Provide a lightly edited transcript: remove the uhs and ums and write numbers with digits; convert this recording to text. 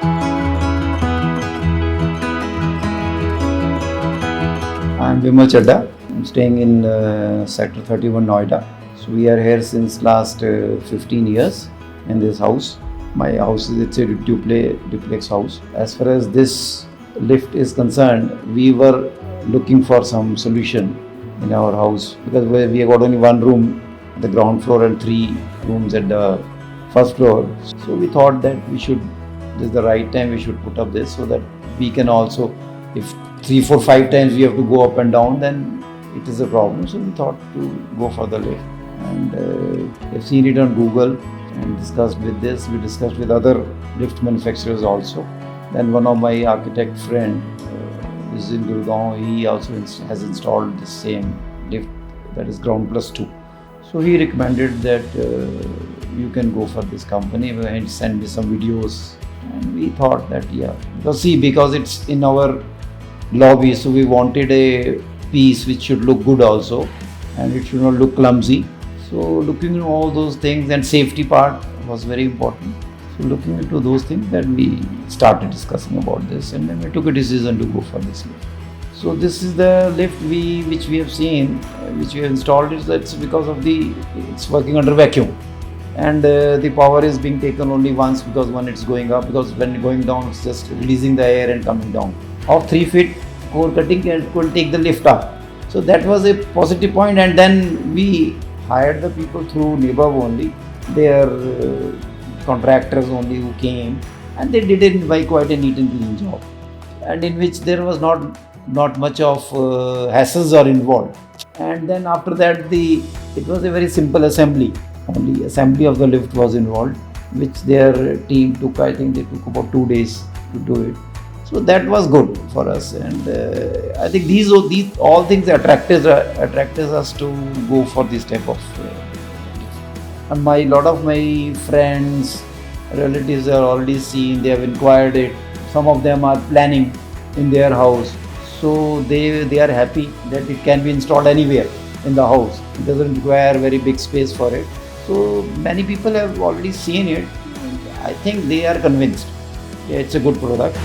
I'm Vimal Chadda. I'm staying in Sector 31 Noida. So we are here since last 15 years in this house. My house it's a duplex house. As far as this lift is concerned, we were looking for some solution in our house because we have got only one room at the ground floor and three rooms at the first floor. So we thought that this is the right time we should put up this so that we can also, if 3, 4, 5 times we have to go up and down, then it is a problem. So we thought to go for the lift, and we've seen it on Google and discussed with this. We discussed with other lift manufacturers also. Then one of my architect friend is in Gurgaon. He also has installed the same lift, that is ground plus 2. So he recommended that you can go for this company and send me some videos. And we thought that because it's in our lobby, so we wanted a piece which should look good also, and it should not look clumsy. So looking at all those things, and safety part was very important. So looking into those things, then we started discussing about this, and then we took a decision to go for this lift. So this is the lift which we have seen, which we have installed. It's because of it's working under vacuum, and the power is being taken only once, because when it's going up, because when going down it's just releasing the air and coming down. Of 3 feet core cutting, it could take the lift up. So that was a positive point, and then we hired the people through Nibav only. They are contractors only who came, and they did it by quite a neat and clean job, and in which there was not much of hassles are involved. And then after that, it was a very simple assembly. Only assembly of the lift was involved, which their team took. I think they took about 2 days to do it. So that was good for us, and I think these all things attracted us to go for this type of. And lot of my friends, relatives are already seen. They have inquired it. Some of them are planning in their house, so they are happy that it can be installed anywhere in the house. It doesn't require very big space for it. So many people have already seen it. I think they are convinced. Yeah, it's a good product.